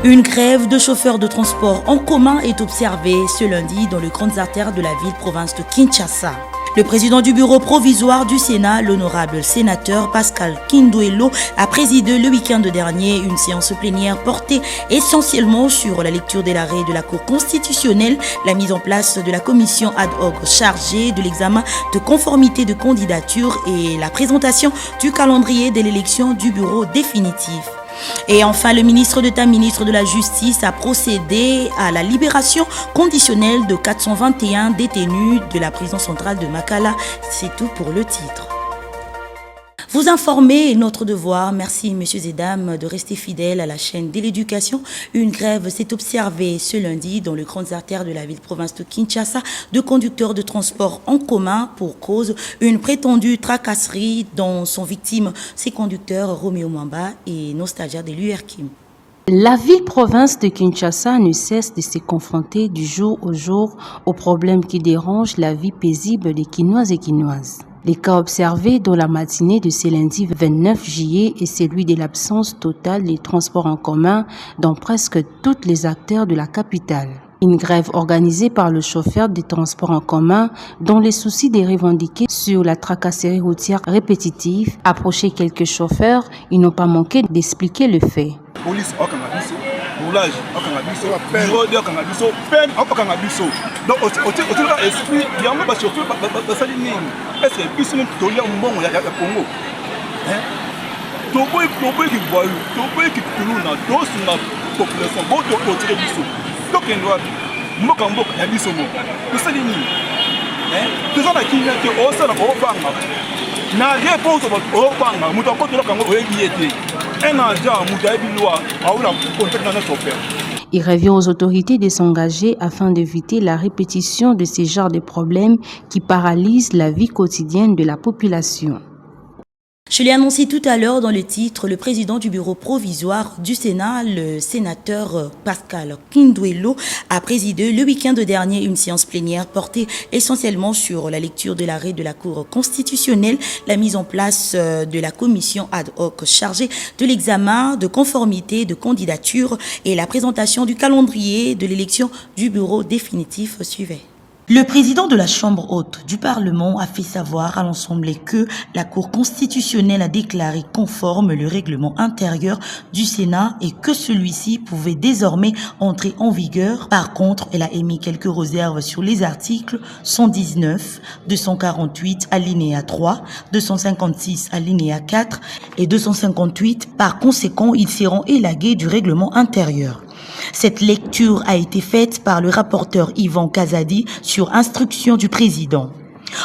Une grève de chauffeurs de transport en commun est observée ce lundi dans les grandes artères de la ville-province de Kinshasa. Le président du bureau provisoire du Sénat, l'honorable sénateur Pascal Kindouelo, a présidé le week-end dernier une séance plénière portée essentiellement sur la lecture de l'arrêt de la Cour constitutionnelle, la mise en place de la commission ad hoc chargée de l'examen de conformité de candidature et la présentation du calendrier de l'élection du bureau définitif. Et enfin, le ministre d'État, ministre de la Justice, a procédé à la libération conditionnelle de 421 détenus de la prison centrale de Makala. C'est tout pour le titre. Vous informer est notre devoir. Merci, messieurs et dames, de rester fidèles à la chaîne de l'éducation. Une grève s'est observée ce lundi dans les grandes artères de la ville-province de Kinshasa de conducteurs de transport en commun pour cause une prétendue tracasserie dont sont victimes ces conducteurs Roméo Mwamba et nos stagiaires de l'URKIM. La ville-province de Kinshasa ne cesse de se confronter du jour au jour aux problèmes qui dérangent la vie paisible des Kinoises et Kinoises. Les cas observés dans la matinée de ce lundi 29 juillet est celui de l'absence totale des transports en commun dans presque tous les acteurs de la capitale. Une grève organisée par le chauffeur des transports en commun dont les soucis de revendiquer sur la tracasserie routière répétitive approchaient quelques chauffeurs, ils n'ont pas manqué d'expliquer le fait. Police roulage bureau de cannabis peine cannabis donc au esprit il y a un chauffeur basali nini est-ce que biso tolia mbongo ya Congo hein toboyi ki voyou toboyi ki kuluna dosu na population boto otire biso donc ndwa mboka ya biso mo basali nini hein toujours na kinya ke osala obanga na réponse obanga muto akotola kango oyebiyete. Il revient aux autorités de s'engager afin d'éviter la répétition de ces genres de problèmes qui paralysent la vie quotidienne de la population. Je l'ai annoncé tout à l'heure dans le titre, le président du bureau provisoire du Sénat, le sénateur Pascal Kindouelo, a présidé le week-end dernier une séance plénière portée essentiellement sur la lecture de l'arrêt de la Cour constitutionnelle, la mise en place de la commission ad hoc chargée de l'examen de conformité de candidature et la présentation du calendrier de l'élection du bureau définitif suivait. Le président de la Chambre haute du Parlement a fait savoir à l'Assemblée que la Cour constitutionnelle a déclaré conforme le règlement intérieur du Sénat et que celui-ci pouvait désormais entrer en vigueur. Par contre, elle a émis quelques réserves sur les articles 119, 248 alinéa 3, 256 alinéa 4 et 258. Par conséquent, ils seront élagués du règlement intérieur. Cette lecture a été faite par le rapporteur Yvan Kazadi sur instruction du président.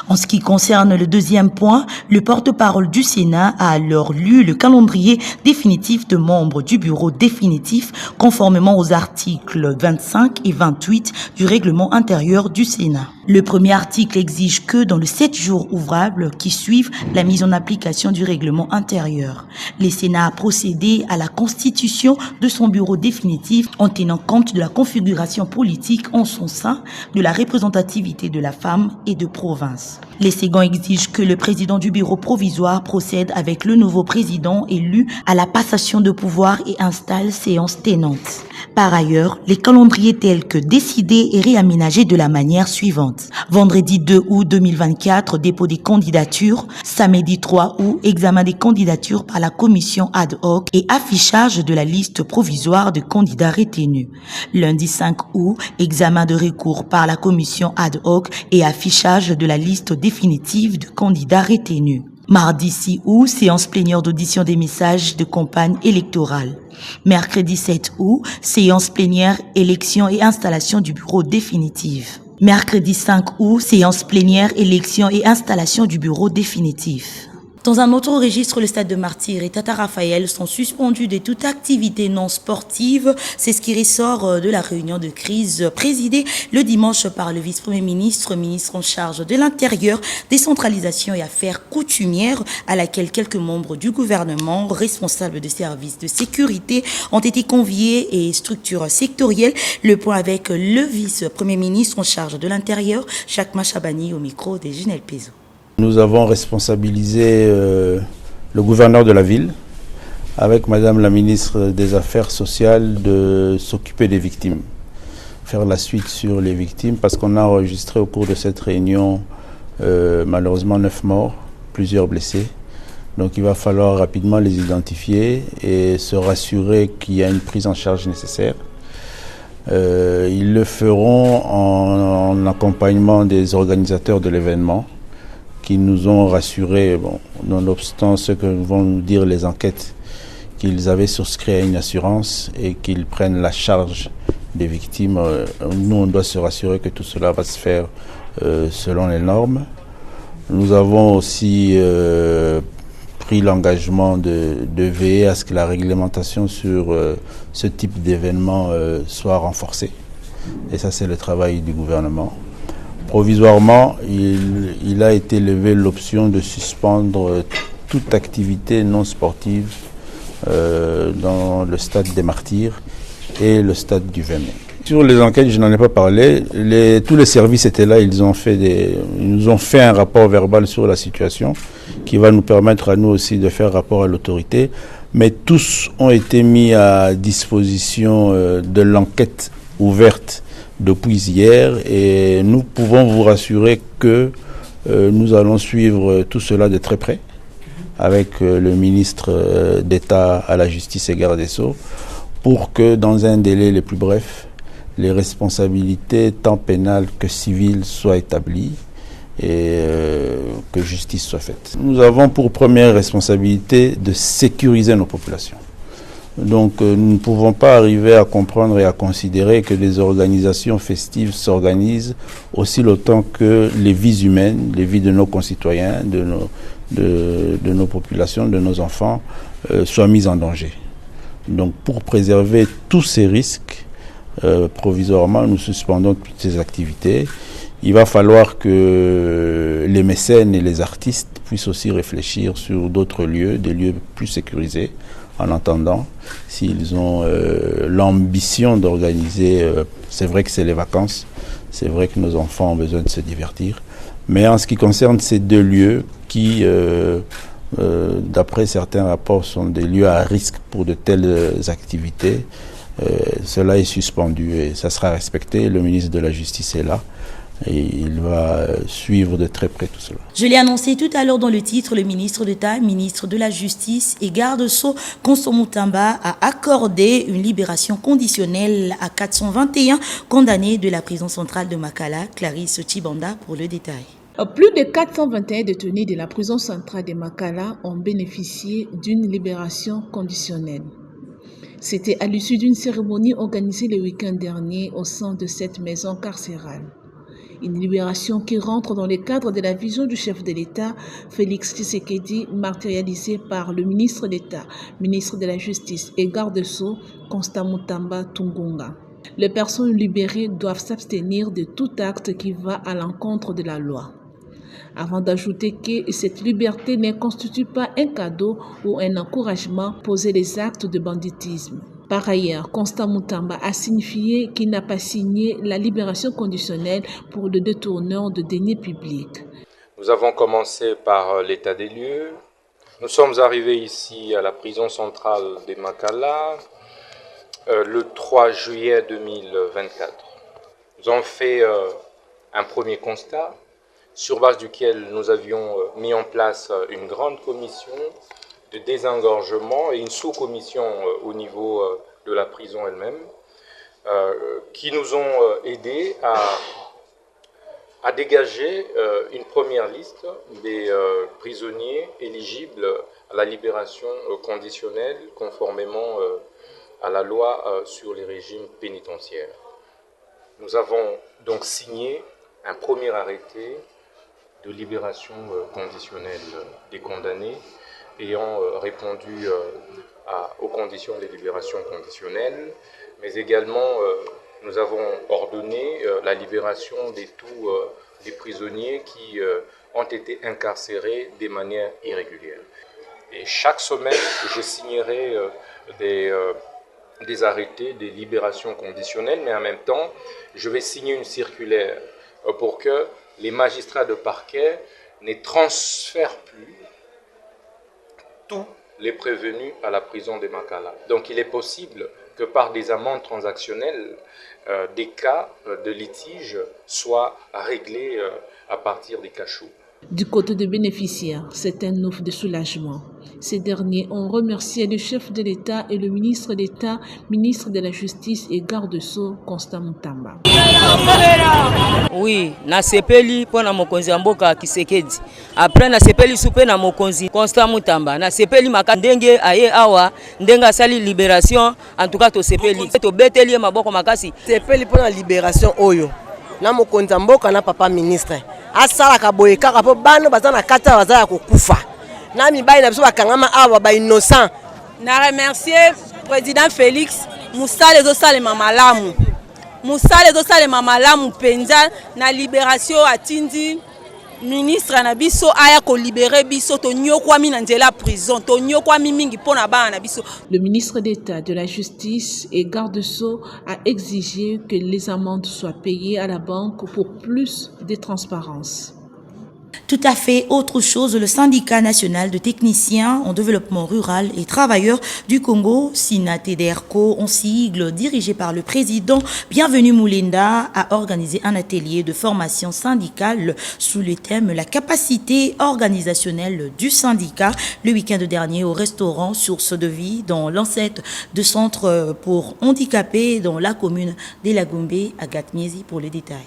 En ce qui concerne le deuxième point, le porte-parole du Sénat a alors lu le calendrier définitif de membres du bureau définitif conformément aux articles 25 et 28 du règlement intérieur du Sénat. Le premier article exige que dans les 7 jours ouvrables qui suivent la mise en application du règlement intérieur, le Sénat a procédé à la constitution de son bureau définitif en tenant compte de la configuration politique en son sein, de la représentativité de la femme et de province. Les seconds exigent que le président du bureau provisoire procède avec le nouveau président élu à la passation de pouvoir et installe séance tenante. Par ailleurs, les calendriers tels que décidés et réaménagés de la manière suivante. Vendredi 2 août 2024, dépôt des candidatures. Samedi 3 août, examen des candidatures par la commission ad hoc et affichage de la liste provisoire de candidats retenus. Lundi 5 août, examen de recours par la commission ad hoc et affichage de la liste définitive de candidats retenus. Mardi 6 août, séance plénière d'audition des messages de campagne électorale. Mercredi 7 août, séance plénière, élection et installation du bureau définitif. Mercredi 5 août, séance plénière, élection et installation du bureau définitif. Dans un autre registre, le stade de Martyrs et Tata Raphaël sont suspendus de toute activité non sportive. C'est ce qui ressort de la réunion de crise présidée le dimanche par le vice-premier ministre, ministre en charge de l'Intérieur, décentralisation et affaires coutumières, à laquelle quelques membres du gouvernement, responsables de services de sécurité, ont été conviés et structures sectorielles. Le point avec le vice-premier ministre en charge de l'Intérieur, Jacques Machabani, au micro de Ginel Pezo. Nous avons responsabilisé le gouverneur de la ville avec Madame la ministre des Affaires sociales de s'occuper des victimes, faire la suite sur les victimes, parce qu'on a enregistré au cours de cette réunion malheureusement 9 morts, plusieurs blessés. Donc il va falloir rapidement les identifier et se rassurer qu'il y a une prise en charge nécessaire. Ils le feront en accompagnement des organisateurs de l'événement qui nous ont rassurés, bon, nonobstant ce que vont nous dire les enquêtes, qu'ils avaient souscrit à une assurance et qu'ils prennent la charge des victimes. Nous, on doit se rassurer que tout cela va se faire selon les normes. Nous avons aussi pris l'engagement de veiller à ce que la réglementation sur ce type d'événement soit renforcée. Et ça, c'est le travail du gouvernement. Provisoirement, il a été levé l'option de suspendre toute activité non sportive dans le stade des Martyrs et le stade du 20 mai. Sur les enquêtes, je n'en ai pas parlé. Tous les services étaient là, ils nous ont fait un rapport verbal sur la situation qui va nous permettre à nous aussi de faire rapport à l'autorité. Mais tous ont été mis à disposition de l'enquête ouverte depuis hier et nous pouvons vous rassurer que nous allons suivre tout cela de très près avec le ministre d'État à la Justice et Garde des Sceaux pour que dans un délai le plus bref, les responsabilités tant pénales que civiles soient établies et que justice soit faite. Nous avons pour première responsabilité de sécuriser nos populations. Donc nous ne pouvons pas arriver à comprendre et à considérer que les organisations festives s'organisent aussi longtemps que les vies humaines, les vies de nos concitoyens, de nos populations, de nos enfants soient mises en danger. Donc pour préserver tous ces risques, provisoirement nous suspendons toutes ces activités. Il va falloir que les mécènes et les artistes puissent aussi réfléchir sur d'autres lieux, des lieux plus sécurisés, en attendant, s'ils ont l'ambition d'organiser, c'est vrai que c'est les vacances, c'est vrai que nos enfants ont besoin de se divertir, mais en ce qui concerne ces deux lieux qui, d'après certains rapports, sont des lieux à risque pour de telles activités, cela est suspendu et ça sera respecté. Le ministre de la Justice est là. Et il va suivre de très près tout cela. Je l'ai annoncé tout à l'heure dans le titre, le ministre d'État, ministre de la Justice et garde-sceau Constant Moutamba a accordé une libération conditionnelle à 421 condamnés de la prison centrale de Makala. Clarisse Chibanda pour le détail. Plus de 421 détenus de la prison centrale de Makala ont bénéficié d'une libération conditionnelle. C'était à l'issue d'une cérémonie organisée le week-end dernier au sein de cette maison carcérale. Une libération qui rentre dans le cadre de la vision du chef de l'État, Félix Tshisekedi, matérialisée par le ministre d'État, ministre de la Justice et garde-sceau, Constant Moutamba Tungunga. Les personnes libérées doivent s'abstenir de tout acte qui va à l'encontre de la loi. Avant d'ajouter que cette liberté ne constitue pas un cadeau ou un encouragement pour poser les actes de banditisme. Par ailleurs, Constant Moutamba a signifié qu'il n'a pas signé la libération conditionnelle pour le détourneur de deniers publics. Nous avons commencé par l'état des lieux. Nous sommes arrivés ici à la prison centrale de Makala le 3 juillet 2024. Nous avons fait un premier constat sur base duquel nous avions mis en place une grande commission de désengorgement et une sous-commission au niveau de la prison elle-même qui nous ont aidés à dégager une première liste des prisonniers éligibles à la libération conditionnelle conformément à la loi sur les régimes pénitentiaires. Nous avons donc signé un premier arrêté de libération conditionnelle des condamnés ayant répondu aux conditions de libération conditionnelle, mais également nous avons ordonné la libération de tous les prisonniers qui ont été incarcérés de manière irrégulière. Et chaque semaine, je signerai des arrêtés de libération conditionnelle, mais en même temps, je vais signer une circulaire pour que les magistrats de parquet ne transfèrent plus tous les prévenus à la prison de Makala. Donc il est possible que par des amendes transactionnelles, des cas de litige soient réglés à partir des cachots. Du côté des bénéficiaires, c'est un offre de soulagement. Ces derniers ont remercié le chef de l'État et le ministre d'État, ministre de la Justice et garde-sceaux, Constant Mutamba. Oui, na sepeli pona mokonzi mboka Kisekedi. Après na sepeli soupe na mokonzi Constant Mutamba. Na sepeli makandenge aye awa ndenga sali libération en tout cas to sepeli. To beteli maboko makasi. Sepeli pona libération oyo. Na mokonzi mboka na papa ministre. Asala kaboye kaka po bano bazana kata bazaya kokufa. Na mibali na biso bakangama awa ba innocent. Na remercier président Félix Moussa les osalema malamu. Moussa les osalema malamu penza na libération atindi ministre na biso aya ko libérer biso to nyokwami na nzela prison to nyokwami mingi pona bana na biso. Le ministre d'État de la Justice et garde-sceaux a exigé que les amendes soient payées à la banque pour plus de transparence. Tout à fait autre chose, le syndicat national de techniciens en développement rural et travailleurs du Congo, SINATEDERCO, en sigle, dirigé par le président Bienvenu Mulenda, a organisé un atelier de formation syndicale sous le thème « La capacité organisationnelle du syndicat » le week-end dernier au restaurant Source de Vie dans l'enceinte de centre pour handicapés dans la commune d'Elagombe à Gatmiezi pour les détails.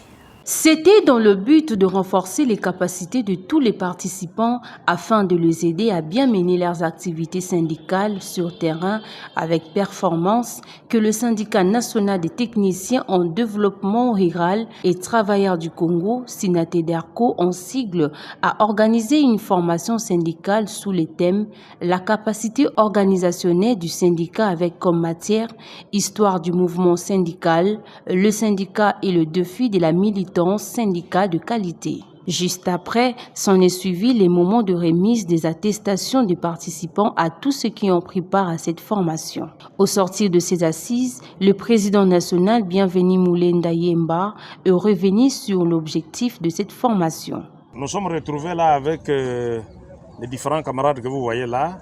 C'était dans le but de renforcer les capacités de tous les participants afin de les aider à bien mener leurs activités syndicales sur terrain avec performance que le syndicat national des techniciens en développement rural et travailleurs du Congo, SINATEDERCO en sigle, a organisé une formation syndicale sous les thèmes « La capacité organisationnelle du syndicat avec comme matière, histoire du mouvement syndical, le syndicat et le défi de la militance syndicat de qualité ». Juste après, s'en est suivi les moments de remise des attestations des participants à tous ceux qui ont pris part à cette formation. Au sortir de ces assises, le président national Bienvenu Mulenda Yemba est revenu sur l'objectif de cette formation. Nous sommes retrouvés là avec les différents camarades que vous voyez là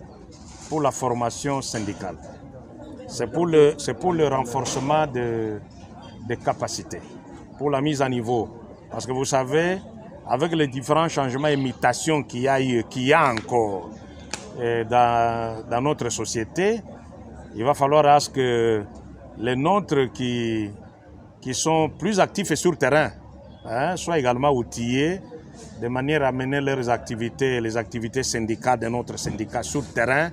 pour la formation syndicale. C'est pour le renforcement des capacités, pour la mise à niveau. Parce que vous savez, avec les différents changements et mutations qu'il y a encore dans notre société, il va falloir à ce que les nôtres qui sont plus actifs et sur terrain soient également outillés de manière à mener leurs activités, les activités syndicales de notre syndicat sur terrain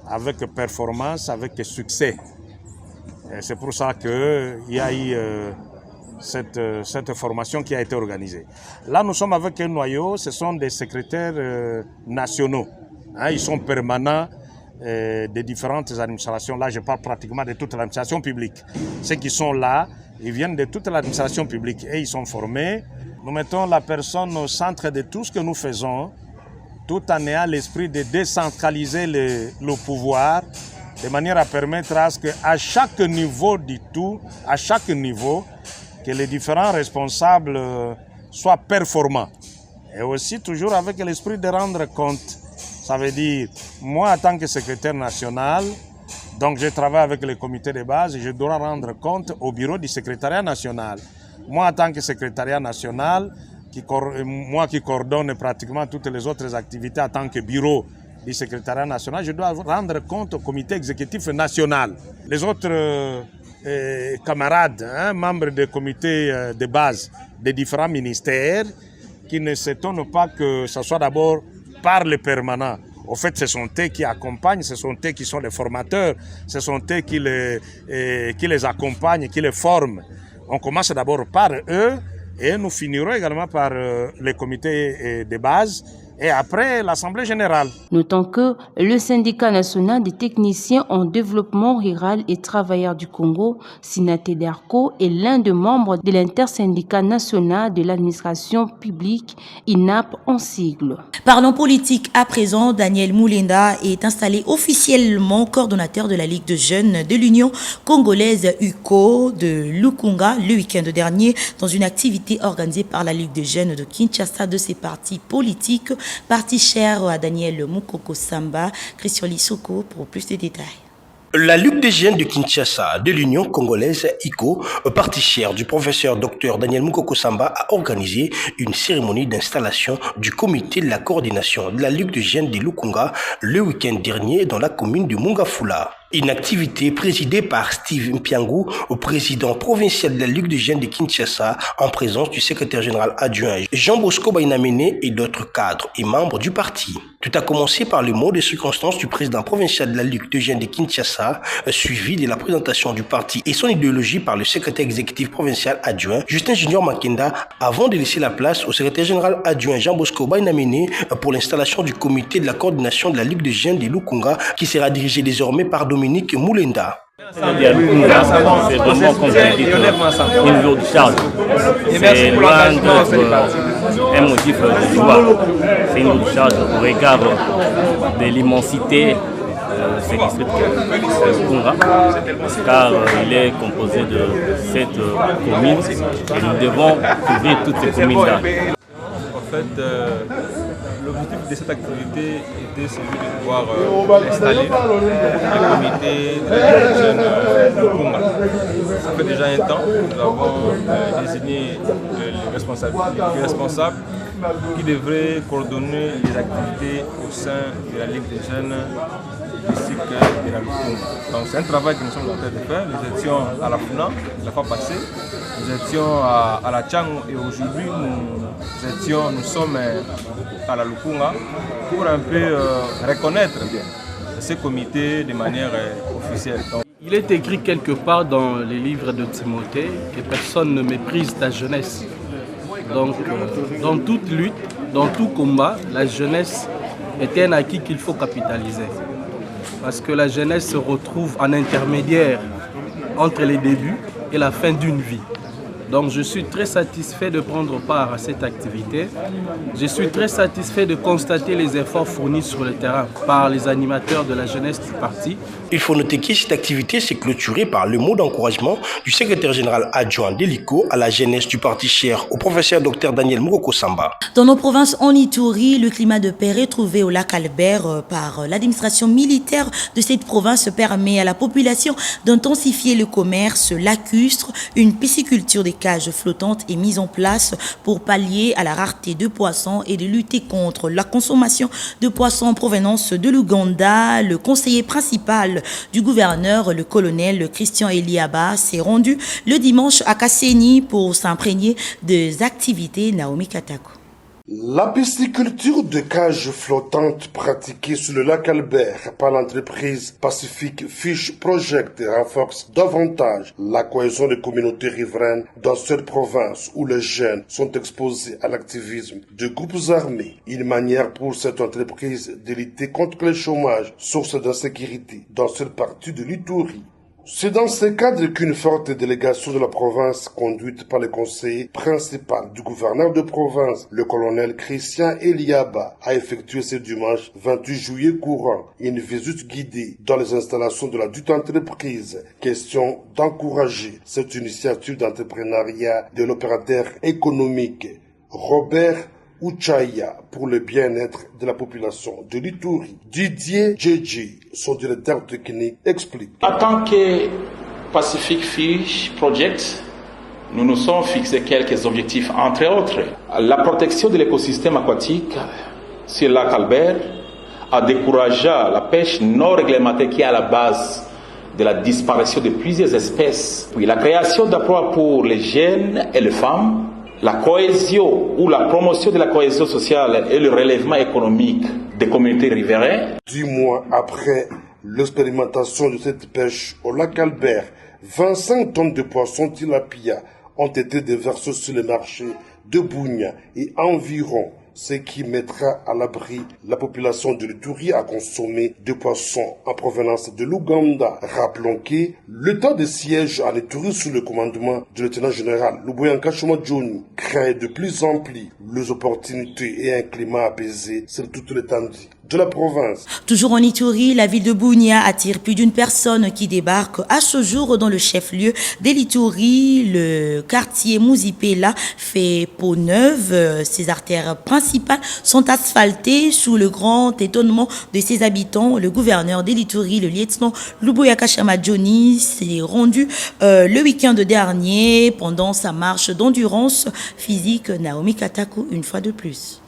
avec performance, avec succès. C'est pour ça qu'il y a eu cette formation qui a été organisée. Là, nous sommes avec un noyau, ce sont des secrétaires nationaux. Ils sont permanents des différentes administrations. Là, je parle pratiquement de toute l'administration publique. Ceux qui sont là, ils viennent de toute l'administration publique et ils sont formés. Nous mettons la personne au centre de tout ce que nous faisons, tout en ayant l'esprit de décentraliser le pouvoir, de manière à permettre à ce qu'à chaque niveau du tout, à chaque niveau, que les différents responsables soient performants. Et aussi toujours avec l'esprit de rendre compte. Ça veut dire, moi en tant que secrétaire national, donc je travaille avec le comité de base et je dois rendre compte au bureau du secrétariat national. Moi en tant que secrétariat national, moi qui coordonne pratiquement toutes les autres activités en tant que bureau du secrétariat national, je dois rendre compte au comité exécutif national. Les autres camarades, membres des comités de base des différents ministères, qui ne s'étonnent pas que ce soit d'abord par les permanents. Au fait, ce sont eux qui accompagnent, ce sont eux qui sont les formateurs, ce sont eux qui les accompagnent, qui les forment. On commence d'abord par eux et nous finirons également par les comités de base et après l'Assemblée générale. Notons que le syndicat national des techniciens en développement rural et travailleurs du Congo, SINATEDERCO, est l'un des membres de l'intersyndicat national de l'administration publique, INAP en sigle. Parlons politique à présent. Daniel Mulenda est installé officiellement coordonnateur de la Ligue de jeunes de l'Union congolaise UCO de Lukunga le week-end dernier dans une activité organisée par la Ligue de jeunes de Kinshasa de ses partis politiques parti cher à Daniel Mukoko Samba. Christian Lissoko pour plus de détails. La Ligue des jeunes de Kinshasa de l'Union congolaise ICO, partie chère du professeur Dr Daniel Mukoko Samba, a organisé une cérémonie d'installation du comité de la coordination de la Ligue des jeunes de Lukunga le week-end dernier dans la commune de Mongafula. Une activité présidée par Steve Mpiangou, président provincial de la Ligue des jeunes de Kinshasa, en présence du secrétaire général adjoint Jean Bosco Bainamene et d'autres cadres et membres du parti. Tout a commencé par le mot de circonstance du président provincial de la Ligue des jeunes de Kinshasa, suivi de la présentation du parti et son idéologie par le secrétaire exécutif provincial adjoint Justin Junior Makenda, avant de laisser la place au secrétaire général adjoint Jean Bosco Bainamene pour l'installation du comité de la coordination de la Ligue des jeunes de Lukunga, qui sera dirigé désormais par Dominique Moulenda. C'est vraiment, comme je dis, une lourde charge. C'est loin d'être un motif de joie. C'est une lourde charge au regard de l'immensité de ce district Kunga, car il est composé de 7 communes et nous devons couvrir toutes ces communes-là. En fait, l'objectif de cette activité était celui de pouvoir installer le comité de la jeune de Kunga. Ça fait déjà un temps que nous avons désigné les responsables qui devraient coordonner les activités au sein de la Ligue des jeunes du cycle de la Lukunga. Donc c'est un travail que nous sommes en train de faire. Nous étions à la Funa la fois passée, nous étions à la Tchango et aujourd'hui nous sommes à la Lukunga pour un peu reconnaître ces comités de manière officielle. Donc, il est écrit quelque part dans les livres de Timothée que personne ne méprise ta jeunesse. Donc dans toute lutte, dans tout combat, la jeunesse est un acquis qu'il faut capitaliser. Parce que la jeunesse se retrouve en intermédiaire entre les débuts et la fin d'une vie. Donc je suis très satisfait de prendre part à cette activité. Je suis très satisfait de constater les efforts fournis sur le terrain par les animateurs de la jeunesse du parti. Il faut noter que cette activité s'est clôturée par le mot d'encouragement du secrétaire général adjoint d'Hélico à la jeunesse du parti cher au professeur Dr Daniel Mukoko Samba. Dans nos provinces en Ituri, le climat de paix retrouvé au lac Albert par l'administration militaire de cette province permet à la population d'intensifier le commerce lacustre. Une pisciculture des cages flottantes est mise en place pour pallier à la rareté de poissons et de lutter contre la consommation de poissons en provenance de l'Ouganda. Le conseiller principal du gouverneur, le colonel Christian Eliaba, s'est rendu le dimanche à Kasseni pour s'imprégner des activités Naomi Katako. La pisciculture de cages flottantes pratiquée sur le lac Albert par l'entreprise Pacific Fish Project renforce davantage la cohésion des communautés riveraines dans cette province où les jeunes sont exposés à l'activisme de groupes armés. Une manière pour cette entreprise de lutter contre le chômage, source d'insécurité dans cette partie de l'Ituri. C'est dans ce cadre qu'une forte délégation de la province, conduite par le conseiller principal du gouverneur de province, le colonel Christian Eliaba, a effectué ce dimanche 28 juillet courant une visite guidée dans les installations de la dite entreprise. Question d'encourager cette initiative d'entrepreneuriat de l'opérateur économique Robert Uchaya pour le bien-être de la population de l'Ituri. Didier Djedji, son directeur technique, explique. En tant que Pacific Fish Project, nous nous sommes fixés quelques objectifs, entre autres la protection de l'écosystème aquatique sur le lac Albert, à décourager la pêche non réglementée qui est à la base de la disparition de plusieurs espèces, puis la création d'emplois pour les jeunes et les femmes, la cohésion ou la promotion de la cohésion sociale et le relèvement économique des communautés riveraines. 10 mois après l'expérimentation de cette pêche au lac Albert, 25 tonnes de poissons tilapia ont été déversées sur le marché de Bunia et environ ce qui mettra à l'abri la population de l'Ituri à consommer des poissons en provenance de l'Ouganda. Rappelons que l'état de siège en Ituri sous le commandement du lieutenant-général Luboyanka Choma Johnny crée de plus en plus les opportunités et un climat apaisé sur toute l'étendue de la province. Toujours en Ituri, la ville de Bunia attire plus d'une personne qui débarque à ce jour dans le chef-lieu de l'Ituri. Le quartier Mouzipela fait peau neuve. Ses artères principales sont asphaltées sous le grand étonnement de ses habitants. Le gouverneur de l'Ituri, le lieutenant Luboya Kashama Johnny, s'est rendu le week-end dernier pendant sa marche d'endurance physique. Naomi Kataku, une fois de plus.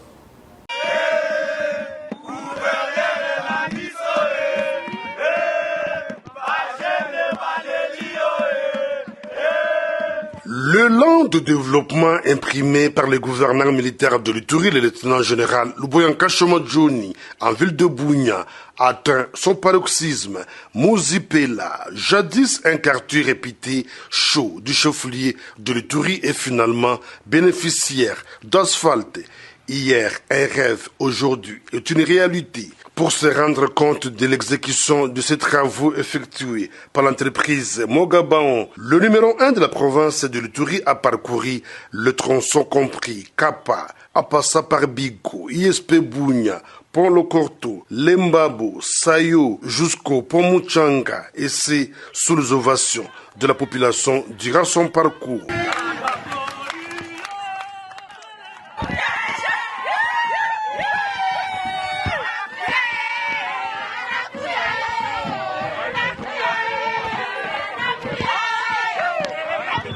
Le plan de développement imprimé par le gouverneur militaire de l'Ituri, le lieutenant-général Luboya Kashama Johnny, en ville de Bunia, atteint son paroxysme. Mouzipela, jadis un quartier répété chaud du chef-lieu de l'Ituri, est finalement bénéficiaire d'asphalte. Hier, un rêve, aujourd'hui, est une réalité. Pour se rendre compte de l'exécution de ces travaux effectués par l'entreprise Mogabaon, le numéro 1 de la province de l'Ituri a parcouru le tronçon compris Kapa, à passer par Bigo, ISP Bunia, Pont Lokorto, Lembabo, Sayo, jusqu'au Pont Muchanga, et c'est sous les ovations de la population durant son parcours.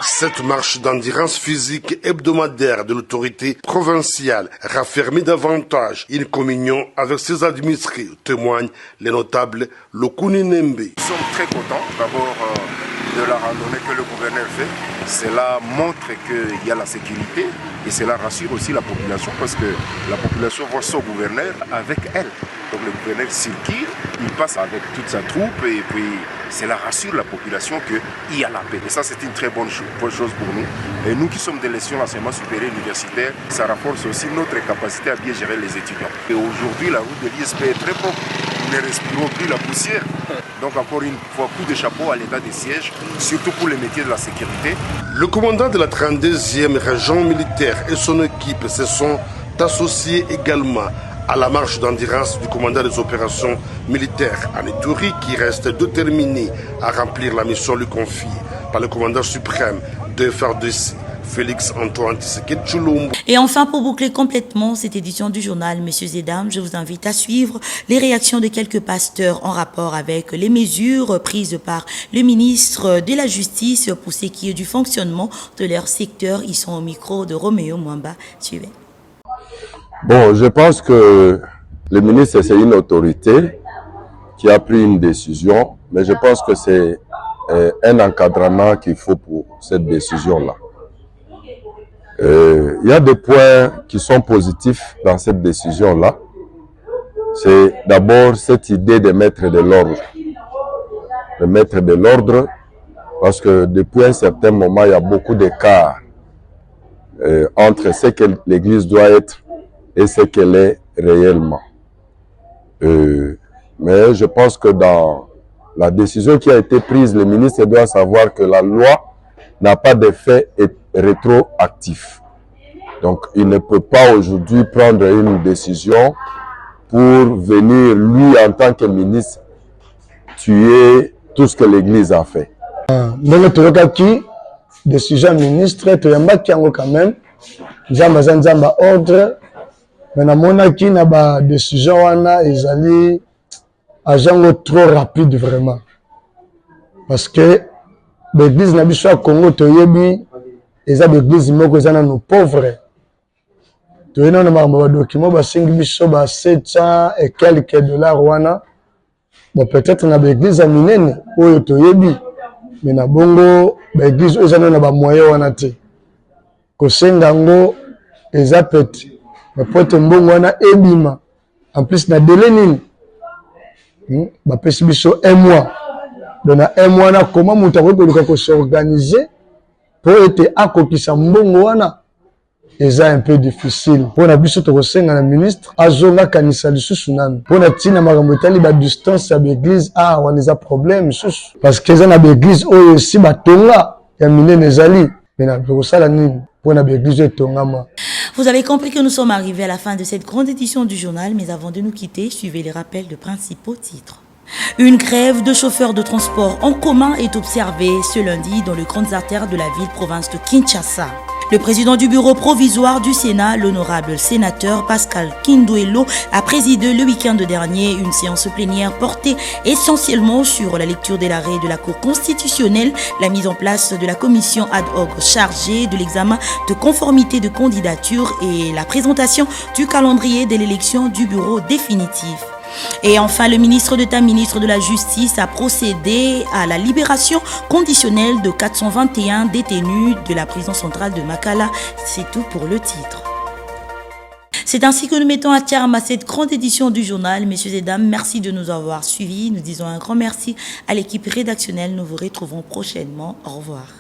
Cette marche d'endurance physique hebdomadaire de l'autorité provinciale raffermit davantage une communion avec ses administrés, témoigne les notables Lokuni Nembe. Nous sommes très contents d'abord de la randonnée que le gouverneur fait. Cela montre qu'il y a la sécurité et cela rassure aussi la population parce que la population voit son gouverneur avec elle. Donc le gouverneur circule, il passe avec toute sa troupe et puis cela rassure la population qu'il y a la paix. Et ça, c'est une très bonne chose pour nous. Et nous qui sommes de l'élection l'enseignement supérieur universitaire, ça renforce aussi notre capacité à bien gérer les étudiants. Et aujourd'hui, la route de l'ISP est très propre. Nous ne respirons plus la poussière. Donc encore une fois, coup de chapeau à l'état des sièges, surtout pour les métiers de la sécurité. Le commandant de la 32e région militaire et son équipe se sont associés également à la marche d'endurance du commandant des opérations militaires en Ituri, qui reste déterminé à remplir la mission lui confiée par le commandant suprême de FARDC, Félix Antoine Tshisekedi Tshilombo. Et enfin, pour boucler complètement cette édition du journal, messieurs et dames, je vous invite à suivre les réactions de quelques pasteurs en rapport avec les mesures prises par le ministre de la Justice pour ce qui est du fonctionnement de leur secteur. Ils sont au micro de Roméo Mwamba. Suivez. Bon, je pense que le ministre, c'est une autorité qui a pris une décision, mais je pense que c'est un encadrement qu'il faut pour cette décision-là. Il y a des points qui sont positifs dans cette décision-là. C'est d'abord cette idée de mettre de l'ordre. De mettre de l'ordre, parce que depuis un certain moment, il y a beaucoup d'écart entre ce que l'Église doit être et ce qu'elle est réellement. Mais je pense que dans la décision qui a été prise, le ministre doit savoir que la loi n'a pas d'effet rétroactif. Donc, il ne peut pas aujourd'hui prendre une décision pour venir, lui, en tant que ministre, tuer tout ce que l'Église a fait. Décision ministre, tu as quand même, Zamba ordre. Mais namonaki na ba décision wana ezali ajango trop rapide vraiment parce que l'église na biso ya Congo toyebi eza l'église moko eza na nos pauvres toyena na ba document ba singi biso ba 700 et quelques dollars wana bon peut-être na l'église minene oyo toyebi mais na bongo ba église eza na ba moyen wana te ko senga ngo eza petit. Pote mbongo wana ebima en plus na délai nini bapesi biso un mois donc na un mois na comment mutu akoki ko s'organiser pour ete akokisa mbongo wana eza un peu difficile mpona biso tokosenga na ministre azonga kanisa lisusu nanu mpona ntina makambo etali badistance ya baeglise wana eza problème lisusu parce que eza na baeglise oyo esi batonga ya minene ezali me na tokosala nini mpona baeglise etongama. Vous avez compris que nous sommes arrivés à la fin de cette grande édition du journal, mais avant de nous quitter, suivez les rappels de principaux titres. Une grève de chauffeurs de transport en commun est observée ce lundi dans les grandes artères de la ville-province de Kinshasa. Le président du bureau provisoire du Sénat, l'honorable sénateur Pascal Kindwelo, a présidé le week-end dernier une séance plénière portée essentiellement sur la lecture de l'arrêt de la Cour constitutionnelle, la mise en place de la commission ad hoc chargée de l'examen de conformité de candidature et la présentation du calendrier de l'élection du bureau définitif. Et enfin, le ministre d'État, ministre de la Justice, a procédé à la libération conditionnelle de 421 détenus de la prison centrale de Makala. C'est tout pour le titre. C'est ainsi que nous mettons à terme à cette grande édition du journal. Messieurs et dames, merci de nous avoir suivis. Nous disons un grand merci à l'équipe rédactionnelle. Nous vous retrouvons prochainement. Au revoir.